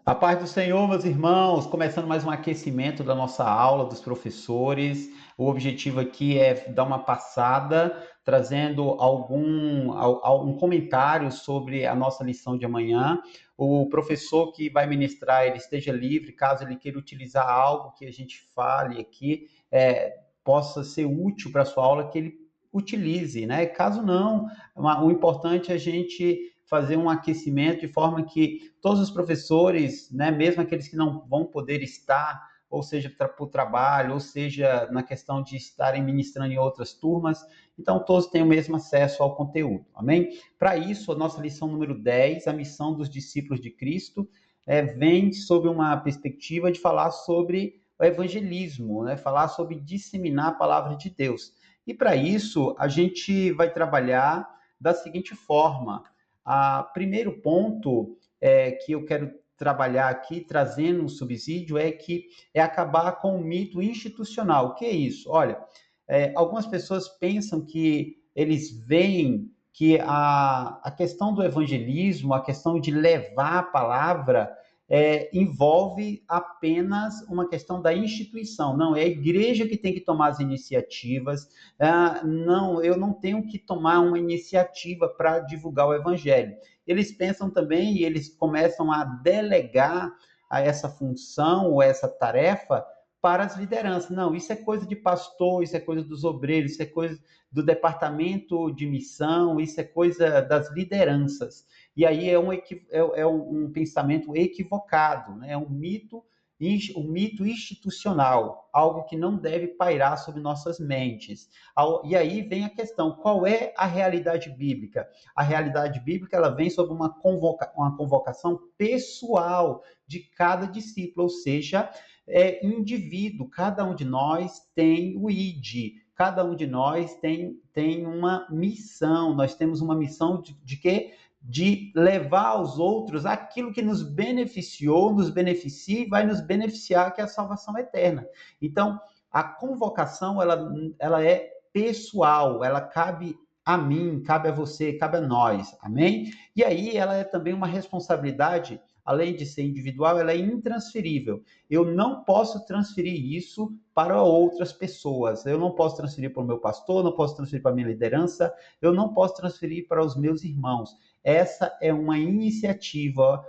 A paz do Senhor, meus irmãos, começando mais um aquecimento da nossa aula dos professores. O objetivo aqui é dar uma passada, trazendo um comentário sobre a nossa lição de amanhã. O professor que vai ministrar, ele esteja livre, caso ele queira utilizar algo que a gente fale aqui, possa ser útil para a sua aula, que ele utilize, né? Caso não, o importante é a gente fazer um aquecimento de forma que todos os professores, né, mesmo aqueles que não vão poder estar, ou seja, por trabalho, ou seja, na questão de estarem ministrando em outras turmas, então todos têm o mesmo acesso ao conteúdo, amém? Para isso, a nossa lição número 10, a missão dos discípulos de Cristo, vem sob uma perspectiva de falar sobre o evangelismo, né? Falar sobre disseminar a palavra de Deus. E para isso, a gente vai trabalhar da seguinte forma: primeiro ponto que eu quero trabalhar aqui, trazendo um subsídio, é acabar com o mito institucional. O que é isso? Olha, algumas pessoas pensam que eles veem que a questão do evangelismo, a questão de levar a palavra, envolve apenas uma questão da instituição. Não, é a igreja que tem que tomar as iniciativas. Não, eu não tenho que tomar uma iniciativa para divulgar o evangelho. Eles pensam também e eles começam a delegar a essa função ou essa tarefa para as lideranças. Não, isso é coisa de pastor, isso é coisa dos obreiros, isso é coisa do departamento de missão, isso é coisa das lideranças. E aí é um pensamento equivocado, né? É um mito institucional, algo que não deve pairar sobre nossas mentes. E aí vem a questão: qual é a realidade bíblica? A realidade bíblica, ela vem sob uma convocação pessoal de cada discípulo, ou seja, indivíduo. Cada um de nós tem o ID, cada um de nós tem uma missão. Nós temos uma missão de quê? De levar aos outros aquilo que nos beneficiou, nos beneficia e vai nos beneficiar, que é a salvação eterna. Então, a convocação, ela é pessoal, ela cabe a mim, cabe a você, cabe a nós, amém? E aí ela é também uma responsabilidade, além de ser individual, ela é intransferível. Eu não posso transferir isso para outras pessoas. Eu não posso transferir para o meu pastor, não posso transferir para a minha liderança, eu não posso transferir para os meus irmãos. Essa é uma iniciativa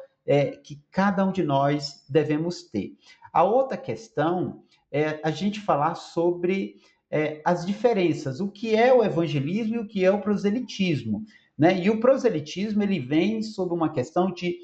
que cada um de nós devemos ter. A outra questão é a gente falar sobre as diferenças, o que é o evangelismo e o que é o proselitismo, né? E o proselitismo, ele vem sob uma questão de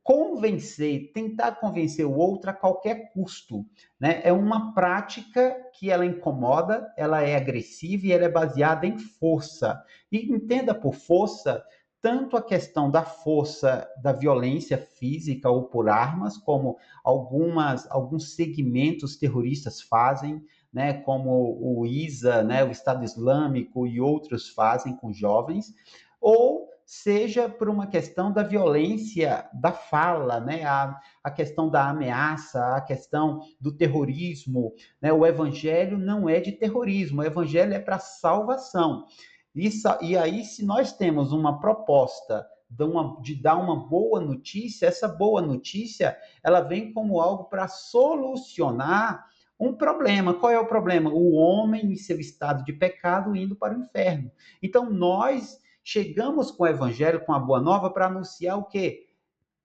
convencer, tentar convencer o outro a qualquer custo, né? É uma prática que ela incomoda, ela é agressiva e ela é baseada em força. E entenda por força tanto a questão da força da violência física ou por armas, como alguns segmentos terroristas fazem, né, como o ISA, né, o Estado Islâmico e outros fazem com jovens, ou seja por uma questão da violência da fala, né, a questão da ameaça, a questão do terrorismo, né, o evangelho não é de terrorismo, o evangelho é para salvação. E aí, se nós temos uma proposta de dar uma boa notícia, essa boa notícia, ela vem como algo para solucionar um problema. Qual é o problema? O homem em seu estado de pecado indo para o inferno. Então, nós chegamos com o evangelho, com a boa nova, para anunciar o quê?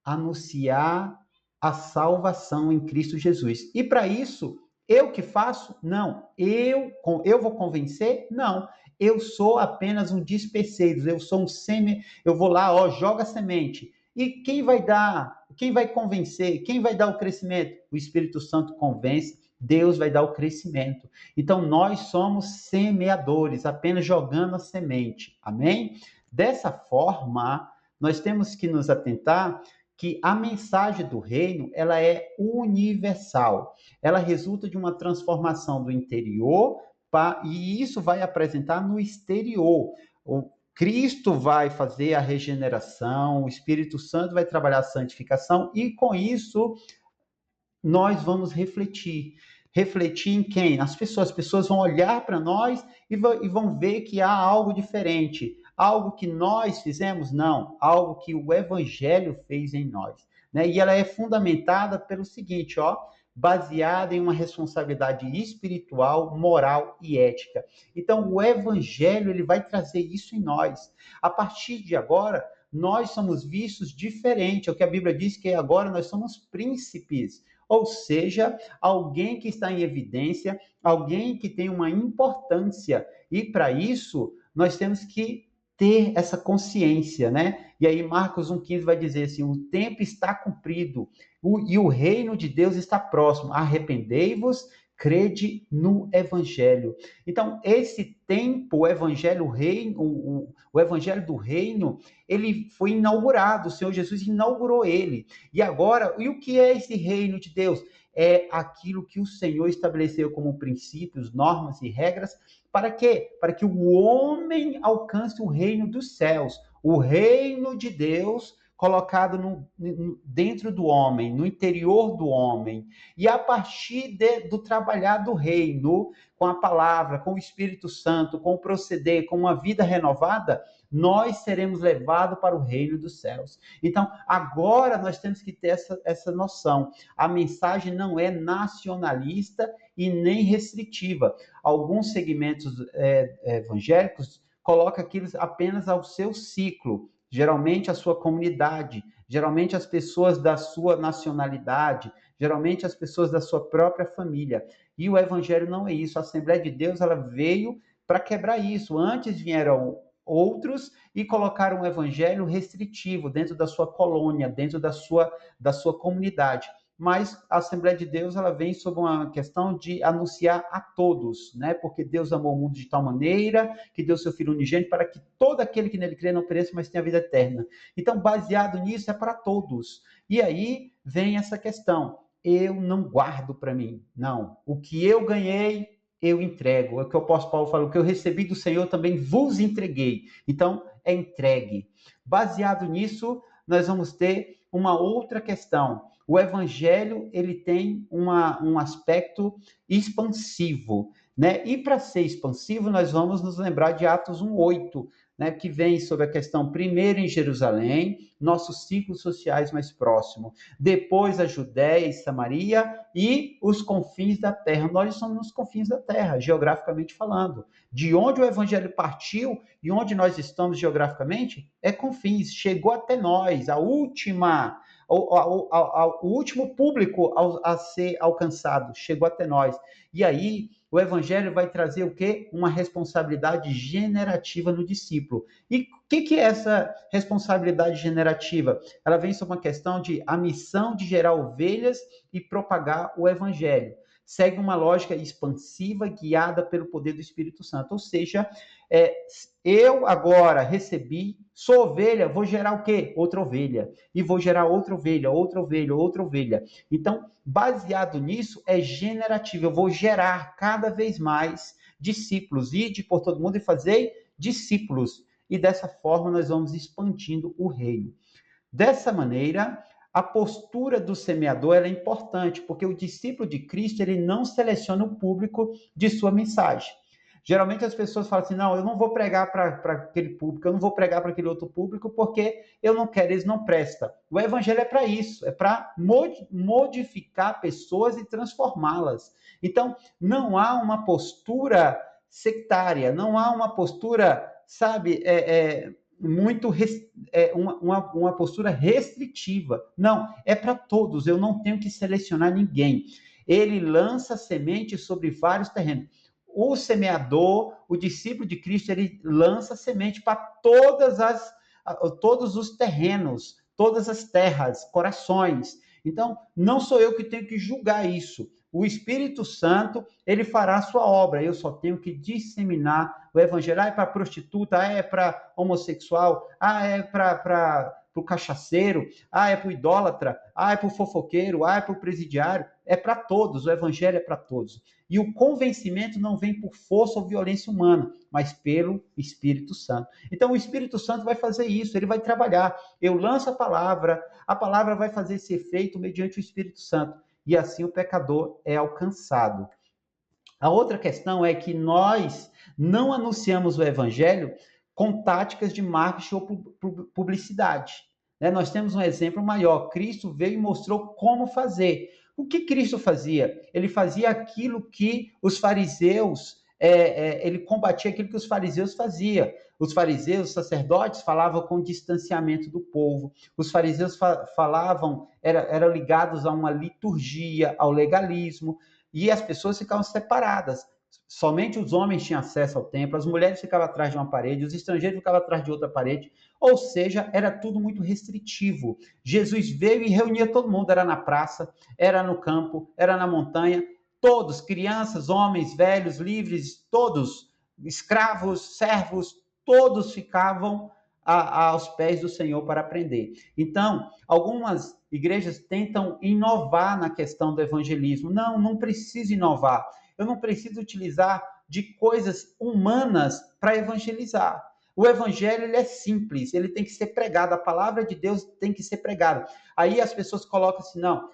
Anunciar a salvação em Cristo Jesus. E para isso, eu que faço? Não. Eu vou convencer? Não. Eu sou apenas um dispenseiro, eu sou um seme, eu vou lá, ó, joga a semente. E quem vai dar, quem vai convencer, quem vai dar o crescimento? O Espírito Santo convence, Deus vai dar o crescimento. Então nós somos semeadores, apenas jogando a semente. Amém? Dessa forma, nós temos que nos atentar que a mensagem do reino, ela é universal. Ela resulta de uma transformação do interior e isso vai apresentar no exterior. O Cristo vai fazer a regeneração, o Espírito Santo vai trabalhar a santificação e com isso nós vamos refletir. Refletir em quem? As pessoas vão olhar para nós e vão ver que há algo diferente. Algo que nós fizemos? Não. Algo que o Evangelho fez em nós. né? E ela é fundamentada pelo seguinte, ó, baseada em uma responsabilidade espiritual, moral e ética. Então, o evangelho, ele vai trazer isso em nós. A partir de agora, nós somos vistos diferente. É o que a Bíblia diz, que agora nós somos príncipes, ou seja, alguém que está em evidência, alguém que tem uma importância. E para isso, nós temos que ter essa consciência, né? E aí Marcos 1,15 vai dizer assim: o tempo está cumprido e o reino de Deus está próximo. Arrependei-vos, crede no evangelho. Então, esse tempo, o evangelho, o evangelho do reino, ele foi inaugurado, o Senhor Jesus inaugurou ele. E agora, e o que é esse reino de Deus? É aquilo que o Senhor estabeleceu como princípios, normas e regras. Para quê? Para que o homem alcance o reino dos céus, o reino de Deus colocado dentro do homem, no interior do homem. E a partir do trabalhar do reino, com a palavra, com o Espírito Santo, com o proceder, com uma vida renovada, nós seremos levados para o reino dos céus. Então, agora nós temos que ter essa noção. A mensagem não é nacionalista e nem restritiva. Alguns segmentos evangélicos colocam aquilo apenas ao seu ciclo, geralmente a sua comunidade, geralmente as pessoas da sua nacionalidade, geralmente as pessoas da sua própria família. E o evangelho não é isso. A Assembleia de Deus, ela veio para quebrar isso. Antes vieram outros e colocaram um evangelho restritivo dentro da sua colônia, dentro da sua comunidade. Mas a Assembleia de Deus, ela vem sob uma questão de anunciar a todos, né? Porque Deus amou o mundo de tal maneira que deu seu Filho unigênito para que todo aquele que nele crê não pereça, mas tenha vida eterna. Então, baseado nisso, é para todos. E aí vem essa questão: eu não guardo para mim, não. O que eu ganhei, eu entrego. É o que o apóstolo Paulo falou: o que eu recebi do Senhor também vos entreguei. Então, é entregue. Baseado nisso, nós vamos ter uma outra questão. O evangelho, ele tem um aspecto expansivo, né? E para ser expansivo, nós vamos nos lembrar de Atos 1:8, né, que vem sobre a questão primeiro em Jerusalém, nossos ciclos sociais mais próximos, depois a Judéia e Samaria e os confins da terra. Nós estamos nos confins da terra, geograficamente falando. De onde o evangelho partiu e onde nós estamos geograficamente é confins, chegou até nós, o último público a ser alcançado, chegou até nós. E aí, o evangelho vai trazer o quê? Uma responsabilidade generativa no discípulo. E o que é essa responsabilidade generativa? Ela vem sobre uma questão de a missão de gerar ovelhas e propagar o evangelho. Segue uma lógica expansiva guiada pelo poder do Espírito Santo. Ou seja, eu agora recebi, sou ovelha, vou gerar o quê? Outra ovelha. E vou gerar outra ovelha, outra ovelha, outra ovelha. Então, baseado nisso, é generativo. Eu vou gerar cada vez mais discípulos. Ide por todo mundo e fazer discípulos. E dessa forma nós vamos expandindo o reino. Dessa maneira, a postura do semeador é importante, porque o discípulo de Cristo ele não seleciona o público de sua mensagem. Geralmente as pessoas falam assim: não, eu não vou pregar para aquele público, eu não vou pregar para aquele outro público, porque eu não quero, eles não prestam. O evangelho é para isso, é para modificar pessoas e transformá-las. Então, não há uma postura sectária, não há uma postura, sabe, muito uma postura restritiva. Não, é para todos, eu não tenho que selecionar ninguém. Ele lança semente sobre vários terrenos. O semeador, o discípulo de Cristo, ele lança semente para todos os terrenos, todas as terras, corações. Então, não sou eu que tenho que julgar isso. O Espírito Santo, ele fará a sua obra. Eu só tenho que disseminar o evangelho. É para prostituta, é para homossexual, é para o cachaceiro, é para o idólatra, é para o fofoqueiro, é para o presidiário. É para todos, o evangelho é para todos. E o convencimento não vem por força ou violência humana, mas pelo Espírito Santo. Então, o Espírito Santo vai fazer isso, ele vai trabalhar. Eu lanço a palavra vai fazer esse efeito mediante o Espírito Santo. E assim o pecador é alcançado. A outra questão é que nós não anunciamos o evangelho com táticas de marketing ou publicidade. né? Nós temos um exemplo maior. Cristo veio e mostrou como fazer. O que Cristo fazia? Ele fazia aquilo que os fariseus, ele combatia aquilo que os fariseus faziam. Os fariseus, os sacerdotes, falavam com distanciamento do povo. Os fariseus falavam, eram ligados a uma liturgia, ao legalismo, e as pessoas ficavam separadas. Somente os homens tinham acesso ao templo, as mulheres ficavam atrás de uma parede, os estrangeiros ficavam atrás de outra parede, ou seja, era tudo muito restritivo. Jesus veio e reunia todo mundo, era na praça, era no campo, era na montanha, todos, crianças, homens, velhos, livres, todos, escravos, servos, todos ficavam aos pés do Senhor para aprender. Então, algumas igrejas tentam inovar na questão do evangelismo. Não, não precisa inovar. Eu não preciso utilizar de coisas humanas para evangelizar. O evangelho ele é simples, ele tem que ser pregado, a palavra de Deus tem que ser pregada. Aí as pessoas colocam assim, não,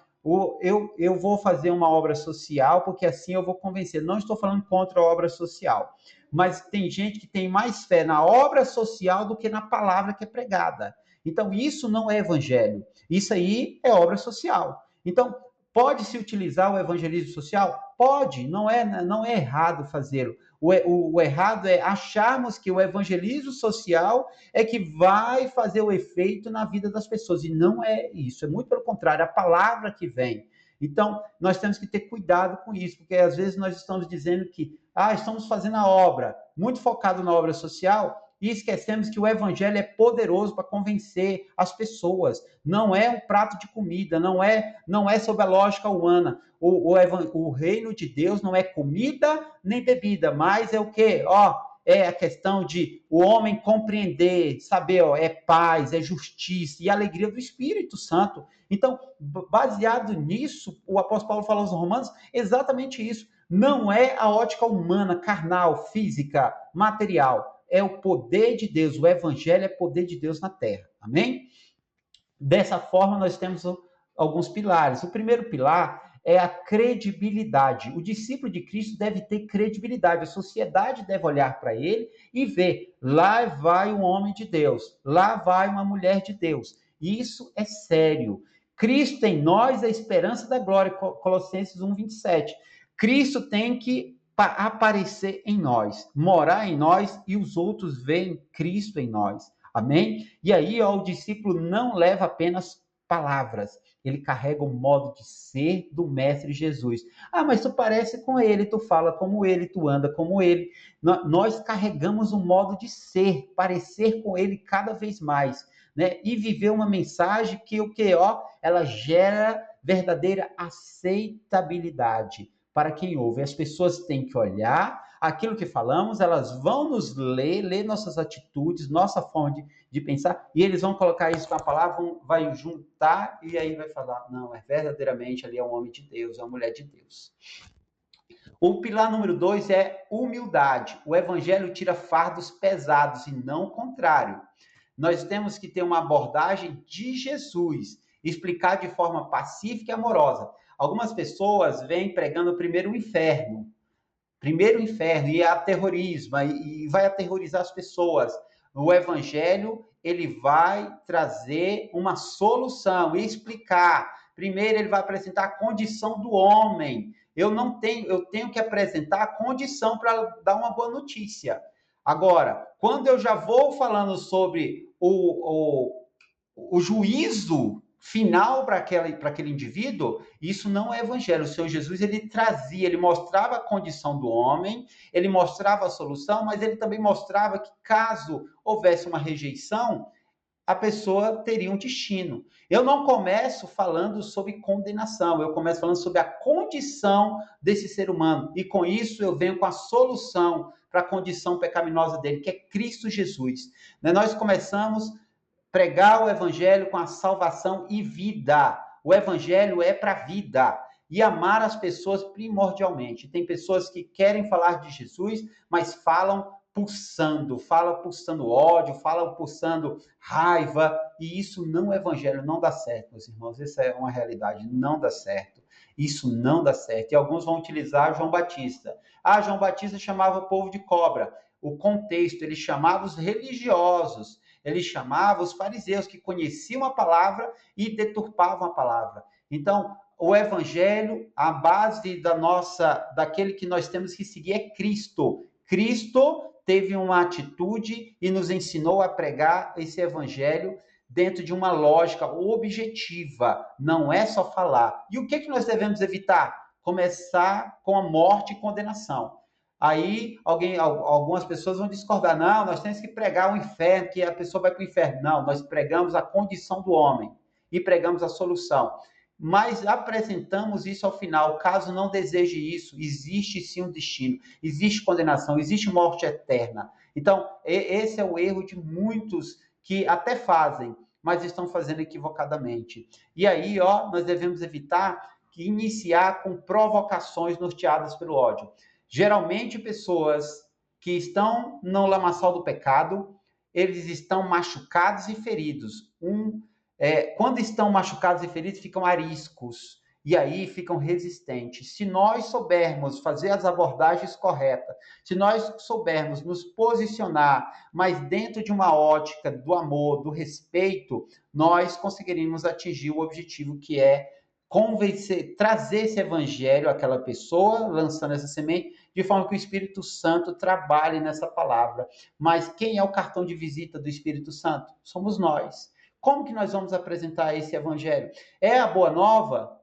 eu vou fazer uma obra social porque assim eu vou convencer. Não estou falando contra a obra social, mas tem gente que tem mais fé na obra social do que na palavra que é pregada. Então isso não é evangelho, isso aí é obra social. Então, pode-se utilizar o evangelismo social? Pode, não é errado fazê-lo. O errado é acharmos que o evangelismo social é que vai fazer o efeito na vida das pessoas. E não é isso, é muito pelo contrário, a palavra que vem. Então, nós temos que ter cuidado com isso, porque às vezes nós estamos dizendo que estamos fazendo a obra, muito focado na obra social, e esquecemos que o evangelho é poderoso para convencer as pessoas. Não é um prato de comida, não é sob a lógica humana. O reino de Deus não é comida nem bebida, mas é o quê? É a questão de o homem compreender, saber, é paz, é justiça e alegria do Espírito Santo. Então, baseado nisso, o apóstolo Paulo fala aos Romanos exatamente isso. Não é a ótica humana, carnal, física, material. É o poder de Deus. O evangelho é poder de Deus na terra. Amém? Dessa forma, nós temos alguns pilares. O primeiro pilar é a credibilidade. O discípulo de Cristo deve ter credibilidade. A sociedade deve olhar para ele e ver: lá vai um homem de Deus, lá vai uma mulher de Deus. Isso é sério. Cristo em nós é a esperança da glória. Colossenses 1:27. Cristo tem que aparecer em nós, morar em nós e os outros veem Cristo em nós. Amém? E aí, o discípulo não leva apenas palavras, ele carrega o modo de ser do Mestre Jesus. Mas tu parece com ele, tu fala como ele, tu anda como ele. Nós carregamos o modo de ser, parecer com ele cada vez mais, né? E viver uma mensagem que ela gera verdadeira aceitabilidade para quem ouve. As pessoas têm que olhar aquilo que falamos, elas vão nos ler nossas atitudes, nossa forma de pensar, e eles vão colocar isso com a palavra, vai juntar, e aí vai falar, não, verdadeiramente ali é um homem de Deus, é uma mulher de Deus. O pilar número 2 é humildade. O evangelho tira fardos pesados e não o contrário. Nós temos que ter uma abordagem de Jesus, explicar de forma pacífica e amorosa. Algumas pessoas vêm pregando primeiro o inferno, e aterrorismo, e vai aterrorizar as pessoas. O evangelho, ele vai trazer uma solução e explicar. Primeiro, ele vai apresentar a condição do homem. Eu tenho que apresentar a condição para dar uma boa notícia. Agora, quando eu já vou falando sobre o juízo final para aquele indivíduo, isso não é evangelho. O Senhor Jesus, ele trazia, ele mostrava a condição do homem, ele mostrava a solução, mas ele também mostrava que caso houvesse uma rejeição, a pessoa teria um destino. Eu não começo falando sobre condenação, eu começo falando sobre a condição desse ser humano, e com isso eu venho com a solução para a condição pecaminosa dele, que é Cristo Jesus. Nós começamos pregar o evangelho com a salvação e vida. O evangelho é para a vida. E amar as pessoas primordialmente. Tem pessoas que querem falar de Jesus, mas falam pulsando ódio, falam pulsando raiva, e isso não é evangelho, não dá certo, meus irmãos, isso é uma realidade, não dá certo, isso não dá certo, e alguns vão utilizar João Batista. João Batista chamava o povo de cobra, o contexto, ele chamava os religiosos, Ele chamava os fariseus que conheciam a palavra e deturpavam a palavra. Então, o evangelho, a base daquele que nós temos que seguir é Cristo. Cristo teve uma atitude e nos ensinou a pregar esse evangelho dentro de uma lógica objetiva, não é só falar. E o que nós devemos evitar? Começar com a morte e condenação. Aí algumas pessoas vão discordar, não, nós temos que pregar o inferno, que a pessoa vai para o inferno. Não, nós pregamos a condição do homem e pregamos a solução. Mas apresentamos isso ao final, caso não deseje isso, existe sim um destino, existe condenação, existe morte eterna. Então, esse é o erro de muitos que até fazem, mas estão fazendo equivocadamente. E aí, nós devemos evitar iniciar com provocações norteadas pelo ódio. Geralmente, pessoas que estão no lamaçal do pecado, eles estão machucados e feridos. Quando estão machucados e feridos, ficam ariscos. E aí ficam resistentes. Se nós soubermos fazer as abordagens corretas, se nós soubermos nos posicionar, mas dentro de uma ótica do amor, do respeito, nós conseguiríamos atingir o objetivo que é convencer, trazer esse evangelho àquela pessoa, lançando essa semente, de forma que o Espírito Santo trabalhe nessa palavra. Mas quem é o cartão de visita do Espírito Santo? Somos nós. Como que nós vamos apresentar esse evangelho? É a boa nova?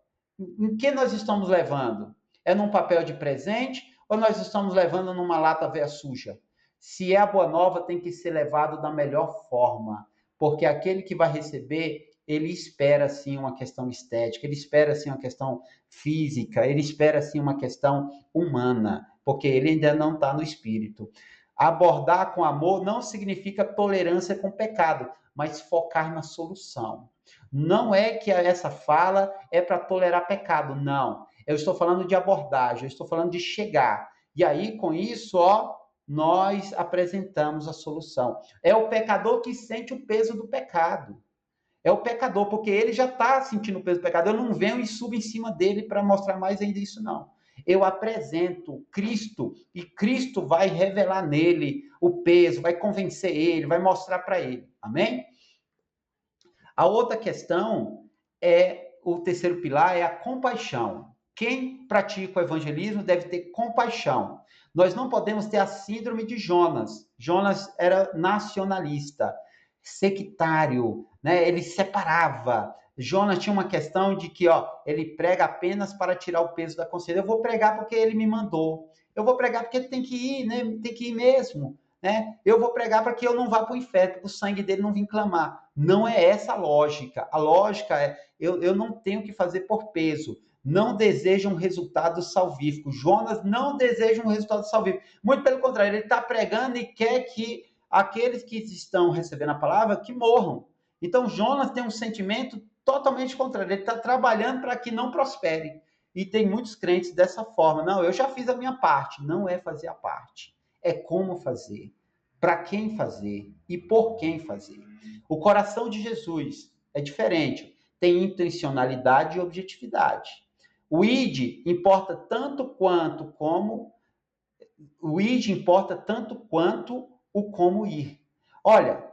Em que nós estamos levando? É num papel de presente ou nós estamos levando numa lata velha suja? Se é a boa nova, tem que ser levado da melhor forma, porque aquele que vai receber, ele espera sim uma questão estética, ele espera sim uma questão física, ele espera sim uma questão humana, porque ele ainda não está no espírito. Abordar com amor não significa tolerância com o pecado, mas focar na solução. Não é que essa fala é para tolerar pecado, não. Eu estou falando de abordagem, eu estou falando de chegar. E aí, com isso, nós apresentamos a solução. É o pecador que sente o peso do pecado. É o pecador, porque ele já está sentindo o peso do pecado. Eu não venho e subo em cima dele para mostrar mais ainda isso, não. Eu apresento Cristo e Cristo vai revelar nele o peso, vai convencer ele, vai mostrar para ele. Amém? A outra questão o terceiro pilar é a compaixão. Quem pratica o evangelismo deve ter compaixão. Nós não podemos ter a síndrome de Jonas. Jonas era nacionalista, sectário, né? Ele separava. Jonas tinha uma questão de que, ele prega apenas para tirar o peso da consciência. Eu vou pregar porque ele me mandou. Eu vou pregar porque ele tem que ir, né? Tem que ir mesmo. Né? Eu vou pregar para que eu não vá para o inferno, para o sangue dele não vir clamar. Não é essa a lógica. A lógica é, eu não tenho que fazer por peso. Não deseja um resultado salvífico. Jonas não deseja um resultado salvífico. Muito pelo contrário, ele está pregando e quer que aqueles que estão recebendo a palavra, que morram. Então, Jonas tem um sentimento totalmente contrário. Ele está trabalhando para que não prospere. E tem muitos crentes dessa forma. Não, eu já fiz a minha parte. Não é fazer a parte. É como fazer, para quem fazer e por quem fazer. O coração de Jesus é diferente, tem intencionalidade e objetividade. O id importa tanto quanto o como ir. Olha,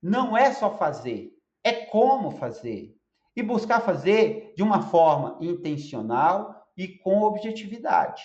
não é só fazer, é como fazer. E buscar fazer de uma forma intencional e com objetividade.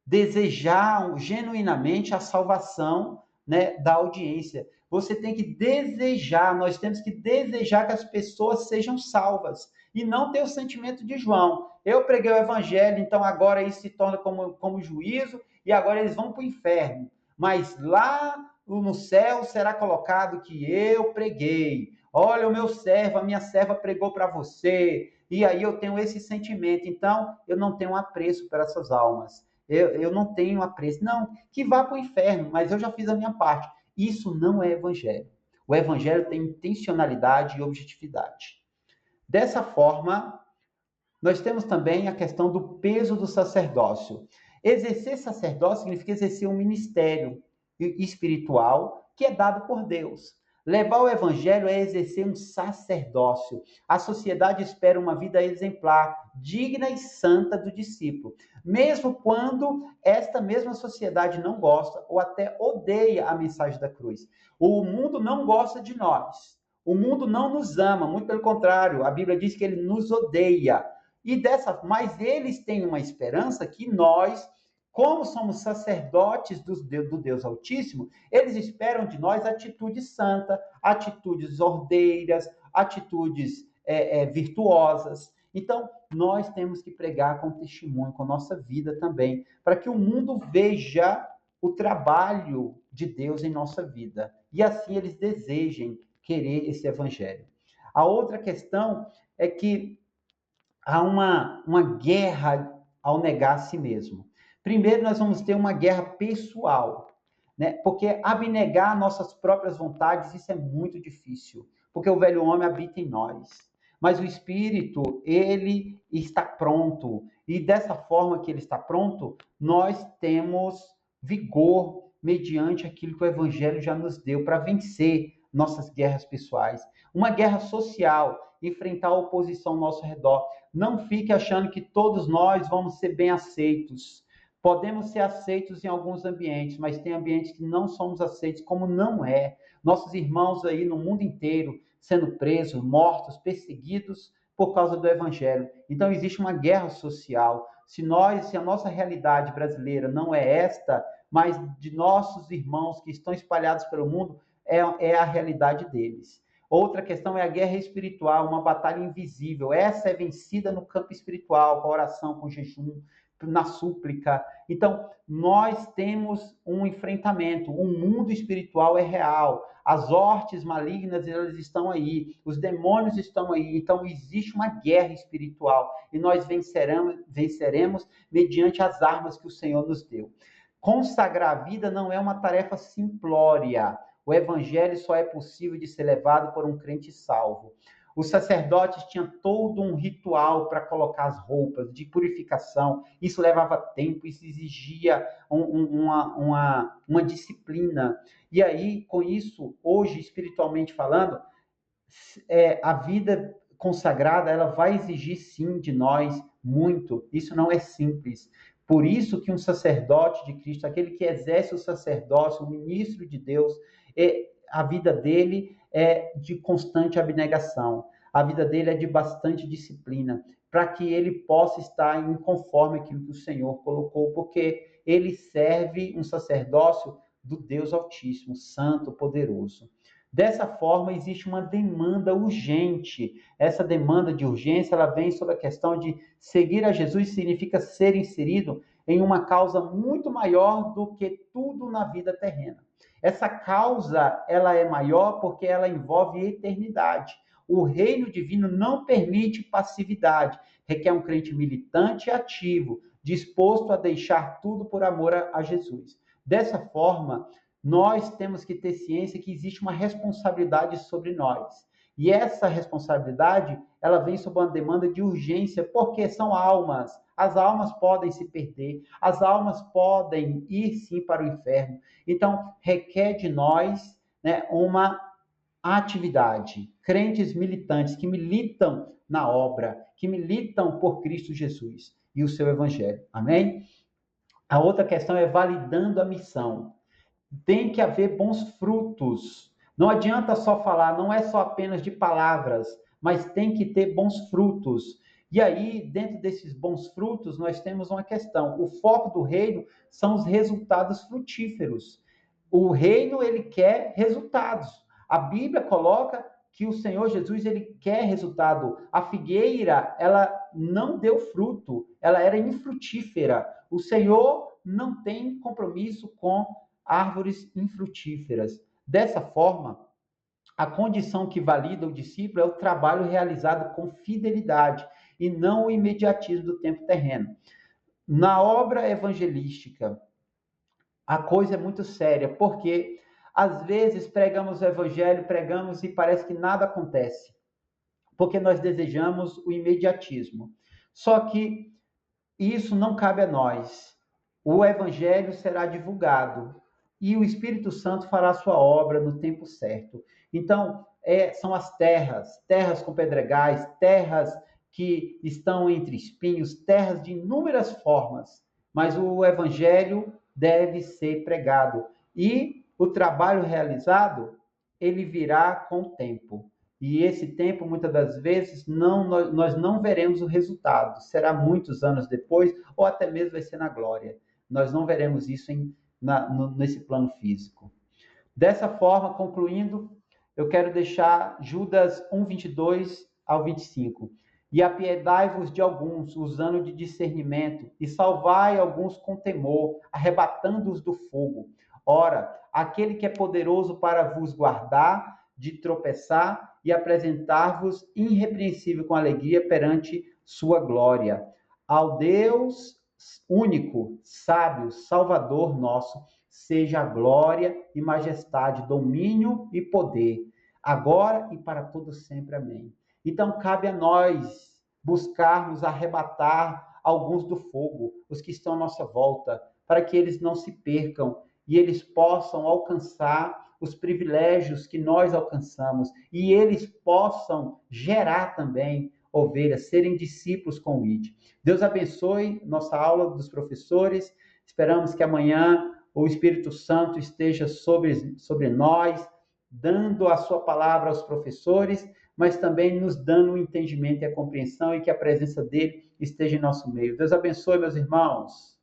Desejar genuinamente a salvação, né, da audiência. Você tem que desejar, nós temos que desejar que as pessoas sejam salvas e não ter o sentimento de João. Eu preguei o evangelho, então agora isso se torna como juízo e agora eles vão para o inferno. Mas lá no céu será colocado que eu preguei. Olha, o meu servo, a minha serva pregou para você. E aí eu tenho esse sentimento. Então, eu não tenho apreço por essas almas. Eu não tenho apreço. Não, que vá para o inferno, mas eu já fiz a minha parte. Isso não é evangelho. O evangelho tem intencionalidade e objetividade. Dessa forma, nós temos também a questão do peso do sacerdócio. Exercer sacerdócio significa exercer um ministério espiritual que é dado por Deus. Levar o evangelho é exercer um sacerdócio. A sociedade espera uma vida exemplar, digna e santa do discípulo, mesmo quando esta mesma sociedade não gosta ou até odeia a mensagem da cruz. O mundo não gosta de nós. O mundo não nos ama, muito pelo contrário, a Bíblia diz que ele nos odeia. Mas eles têm uma esperança que nós, como somos sacerdotes do Deus Altíssimo, eles esperam de nós atitude santa, atitudes ordeiras, atitudes virtuosas. Então, nós temos que pregar com testemunho, com nossa vida também, para que o mundo veja o trabalho de Deus em nossa vida. E assim eles desejem querer esse evangelho. A outra questão é que há uma guerra ao negar a si mesmo. Primeiro, nós vamos ter uma guerra pessoal, né? Porque abnegar nossas próprias vontades, isso é muito difícil, porque o velho homem habita em nós. Mas o espírito, ele está pronto, e dessa forma que ele está pronto, nós temos vigor mediante aquilo que o evangelho já nos deu para vencer nossas guerras pessoais. Uma guerra social, enfrentar a oposição ao nosso redor. Não fique achando que todos nós vamos ser bem aceitos. Podemos ser aceitos em alguns ambientes, mas tem ambientes que não somos aceitos, como não é. Nossos irmãos aí no mundo inteiro sendo presos, mortos, perseguidos por causa do evangelho. Então existe uma guerra social. Se a nossa realidade brasileira não é esta, mas de nossos irmãos que estão espalhados pelo mundo, é a realidade deles. Outra questão é a guerra espiritual, uma batalha invisível. Essa é vencida no campo espiritual, com a oração, com o jejum, na súplica. Então, nós temos um enfrentamento. O mundo espiritual é real. As hortes malignas, elas estão aí. Os demônios estão aí. Então, existe uma guerra espiritual. E nós venceremos mediante as armas que o Senhor nos deu. Consagrar a vida não é uma tarefa simplória. O evangelho só é possível de ser levado por um crente salvo. Os sacerdotes tinham todo um ritual para colocar as roupas de purificação. Isso levava tempo, isso exigia uma disciplina. E aí, com isso, hoje, espiritualmente falando, a vida consagrada, ela vai exigir sim de nós muito. Isso não é simples. Por isso que um sacerdote de Cristo, aquele que exerce o sacerdócio, o ministro de Deus, a vida dele é de constante abnegação. A vida dele é de bastante disciplina, para que ele possa estar em conforme aquilo que o Senhor colocou, porque ele serve um sacerdócio do Deus Altíssimo, Santo, Poderoso. Dessa forma, existe uma demanda urgente. Essa demanda de urgência, ela vem sobre a questão de seguir a Jesus significa ser inserido em uma causa muito maior do que tudo na vida terrena. Essa causa, ela é maior porque ela envolve eternidade. O reino divino não permite passividade, requer um crente militante e ativo, disposto a deixar tudo por amor a Jesus. Dessa forma, nós temos que ter ciência que existe uma responsabilidade sobre nós. E essa responsabilidade, ela vem sob uma demanda de urgência, porque são almas. As almas podem se perder, as almas podem ir sim para o inferno. Então, requer de nós, né, uma atividade. Crentes militantes que militam na obra, que militam por Cristo Jesus e o seu evangelho. Amém? A outra questão é validando a missão. Tem que haver bons frutos. Não adianta só falar, não é só apenas de palavras, mas tem que ter bons frutos. E aí, dentro desses bons frutos, nós temos uma questão. O foco do reino são os resultados frutíferos. O reino, ele quer resultados. A Bíblia coloca que o Senhor Jesus, ele quer resultado. A figueira, ela não deu fruto, ela era infrutífera. O Senhor não tem compromisso com árvores infrutíferas. Dessa forma, a condição que valida o discípulo é o trabalho realizado com fidelidade e não o imediatismo do tempo terreno. Na obra evangelística, a coisa é muito séria, porque às vezes pregamos o evangelho, pregamos e parece que nada acontece, porque nós desejamos o imediatismo. Só que isso não cabe a nós. O evangelho será divulgado e o Espírito Santo fará a sua obra no tempo certo. Então, são as terras com pedregais, terras que estão entre espinhos, terras de inúmeras formas, mas o evangelho deve ser pregado e o trabalho realizado, ele virá com o tempo. E esse tempo, muitas das vezes, nós não veremos o resultado. Será muitos anos depois, ou até mesmo vai ser na glória. Nós não veremos isso nesse plano físico. Dessa forma, concluindo, eu quero deixar Judas 1, 22 ao 25. E apiedai-vos de alguns, usando de discernimento, e salvai alguns com temor, arrebatando-os do fogo. Ora, aquele que é poderoso para vos guardar de tropeçar e apresentar-vos irrepreensível com alegria perante sua glória. Ao Deus único, sábio, Salvador nosso, seja a glória e majestade, domínio e poder, agora e para todo sempre. Amém. Então, cabe a nós buscarmos arrebatar alguns do fogo, os que estão à nossa volta, para que eles não se percam e eles possam alcançar os privilégios que nós alcançamos e eles possam gerar também ovelhas, serem discípulos com o ID. Deus abençoe nossa aula dos professores. Esperamos que amanhã o Espírito Santo esteja sobre nós, dando a sua palavra aos professores, mas também nos dando o entendimento e a compreensão e que a presença dele esteja em nosso meio. Deus abençoe, meus irmãos.